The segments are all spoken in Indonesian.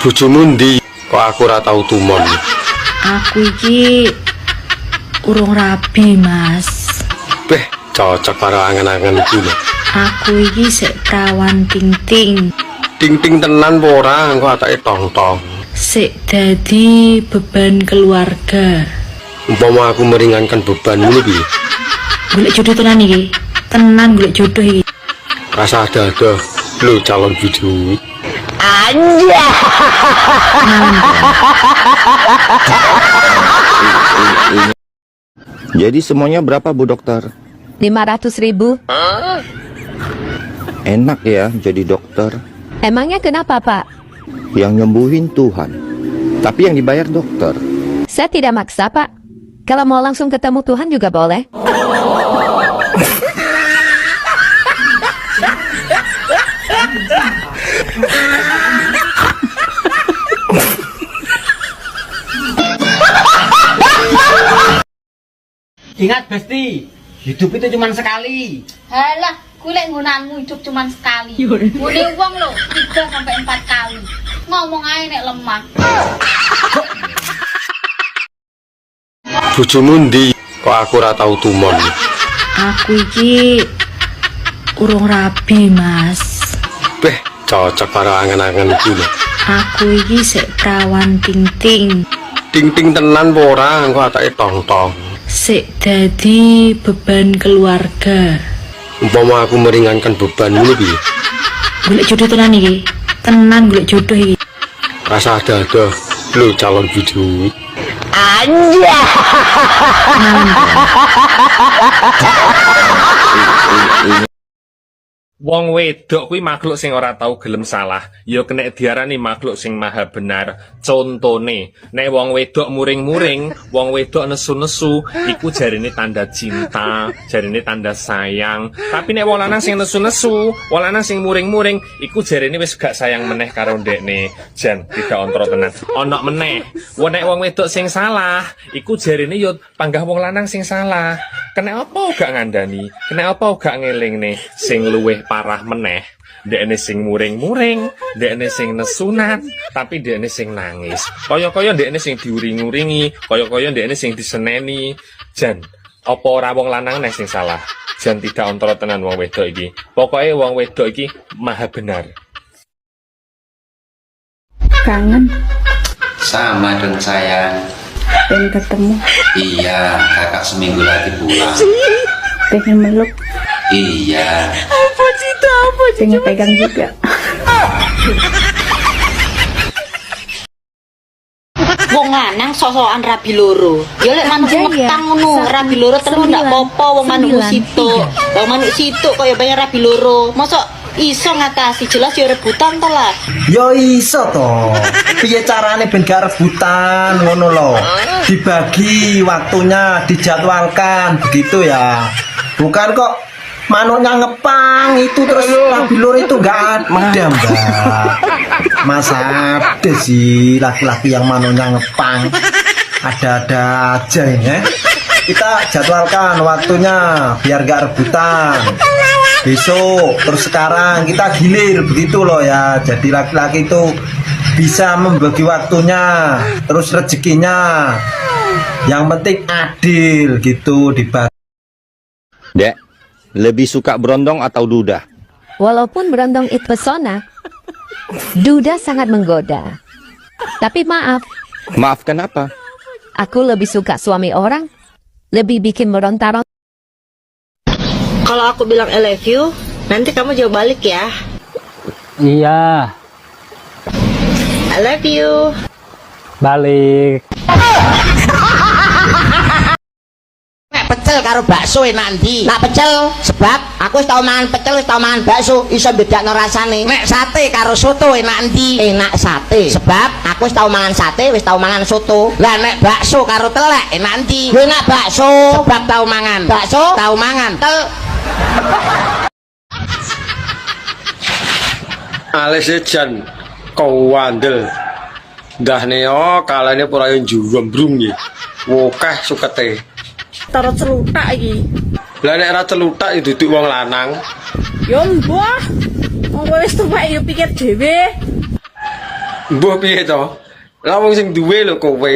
Bojomu ndi? Kok aku ora tau tumon. Aku iki urung rabi, Mas. Beh, cocok karo angen-angen iki lho. Aku iki sik prawan ting-ting. Ting-ting tenan apa ora? Engko atake tong-tong. Sik dadi beban keluarga. Umpama aku meringankan beban ini piye? Golek jodoh tenan iki. Tenan golek jodoh iki. Rasa ada-ada lu calon video. Anja. Jadi semuanya berapa Bu Dokter? 500.000. Enak ya jadi dokter. Emangnya kenapa, Pak? Yang nyembuhin Tuhan, tapi yang dibayar dokter. Saya tidak maksa, Pak. Kalau mau langsung ketemu Tuhan juga boleh. Ingat Besti, hidup itu cuma sekali. Halah, golek nggonanmu hidup cuma sekali. Ngene wong lho 3 sampai 4 kali. Ngomong ae nek lemah. Bojomu ndi? Kok aku ora tau tumon. Aku iki urung rabi, Mas. Beh, cocok karo angen-angen iki lho. Aku iki sik prawan ting-ting. Ting-ting tenan apa ora? Engko atake tong-tong. Sik dadi beban keluarga. Umpama aku meringankan beban ini piye? Golek jodoh tenan iki. Tenan golek jodoh iki. Rasa ada-ada lu calon video. Anja. Wong wedok kuwi makhluk sing ora tau gelem salah, ya kena diarani makhluk sing maha benar. Contone, nek wong wedok muring-muring, wong wedok nesu-nesu, iku jarine tanda cinta, jarine tanda sayang. Tapi nek wong lanang sing nesu-nesu, wong lanang sing muring-muring, iku jarine wis gak sayang meneh karo ndekne. Jan, tidak ontro tenan. Ana meneh, nek wong wedok sing salah, iku jarine ya panggah wong lanang sing salah. Kena apa gak ngandani? Kena apa gak ngelingne? Sing luweh parah meneh, dekne sing muring-muring, dekne sing nesunat, tapi dekne sing nangis. Kaya-kaya dekne sing diuring-uringi, kaya-kaya dekne sing diseneni. Jan, apa ora wong lanang neh sing salah? Jan tidak ontro tenan wong wedok iki. Pokoke wong wedok iki maha benar. Kangen, Sama dong sayang. pengen ketemu, Iya, kakak seminggu lagi pulang. pengen meluk, Iya. pengen pegang juga. Wong lanang sok-sokan rabi loro. Ya lek manuk metang ngono, rabi loro telu ndak apa-apa wong manuk situk. Wong manuk situk kaya pengen rabi loro. Mosok iso ngatasi jelas ya rebutan to lah. Yo iso to. Piye carane ben gak rebutan ngono lho. Dibagi waktunya, dijadwalkan begitu ya. Bukan kok manuknya ngepang itu terus rabi loro itu enggak ada, Mbak. Masa ada sih laki-laki yang manuknya ngepang. Ada-ada aja ini. Kita jadwalkan waktunya biar gak rebutan. Besok terus sekarang kita gilir begitu loh ya. Jadi laki-laki itu bisa membagi waktunya, terus rezekinya. Yang penting adil gitu dibagi. Dek, lebih suka berondong atau duda? Walaupun berondong itu pesona, duda sangat menggoda. Tapi maaf, Maaf kenapa? aku lebih suka suami orang, lebih bikin meronta-ronta. Kalau aku bilang I love you, nanti kamu jawab balik ya. Iya, I love you. balik. Pecel karo bakso enak ndi? Nak pecel sebab aku wis tau mangan pecel, wis tau mangan bakso, iso bedakno rasane. Nek sate karo soto enak ndi? Enak sate. Sebab aku wis tau mangan sate, wis tau mangan soto. Lah nek bakso karo telek enak ndi? Enak bakso. Sebab tau mangan. Bakso tau mangan. Alese jan kau wandel. Dah neo kalane ora yo njumbrung iki. Wokeh sukete. Taruh celutak iki. Lah nek ora celutak ya duduk wong lanang. Yo mbah, wong wis tuwek yo pikir dhewe. Mbuh piye to? Lah wong sing duwe lho kowe.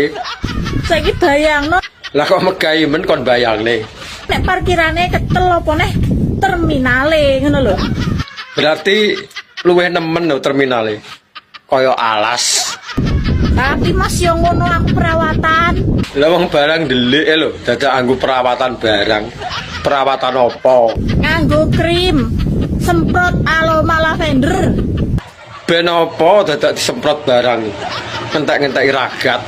Saiki bayangno Lah kok megahi men kon bayangne. nek parkirane ketel apa neh terminale ngono lho. Berarti luwih nemen lho terminale. Kaya alas. Tapi Mas yo ngono aku perawatan. Lah wong barang delik lho, dadak anggo perawatan barang. Perawatan apa? Nganggo krim, semprot aroma lavender. Ben apa dadak disemprot barang. Ngentek-ngenteki ragat.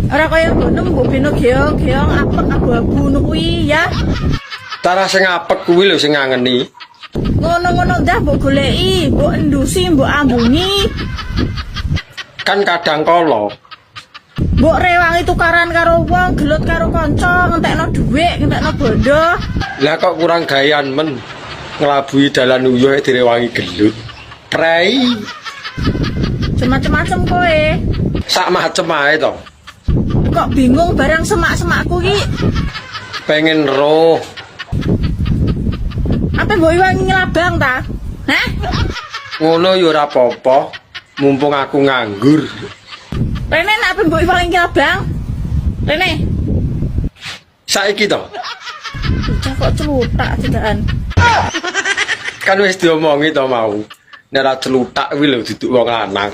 Ora kaya ngono mbok beno geong-geong apek abu-abu ngono kuwi ya. Tara sing apek kuwi lho sing ngangeni. Ngono-ngono ndah mbok goleki, mbok endusi, mbok ambungi. Kan kadang kala Mbok rewangi tukaran karo wong, gelut karo kanca, ngentekno dhuwit, ngentekno bondo. lah kok kurang gayan men ngelabui dalan uyuh direwangi gelut. Prei Macem-macem kowe. sak macem ae to. Kok bingung barang semak-semakku ki? Pengen roh. Apa mbok iwangi ngelabang ta? Hah? Ngono ya ora apa-apa. Mumpung aku nganggur. Rene nak apa mbok iwangi ngelabang? Rene, Saiki to. bocah kok celutak cedakan. Kan wis diomongi to mau. Nek ora celutak kuwi lho duduk wong lanang.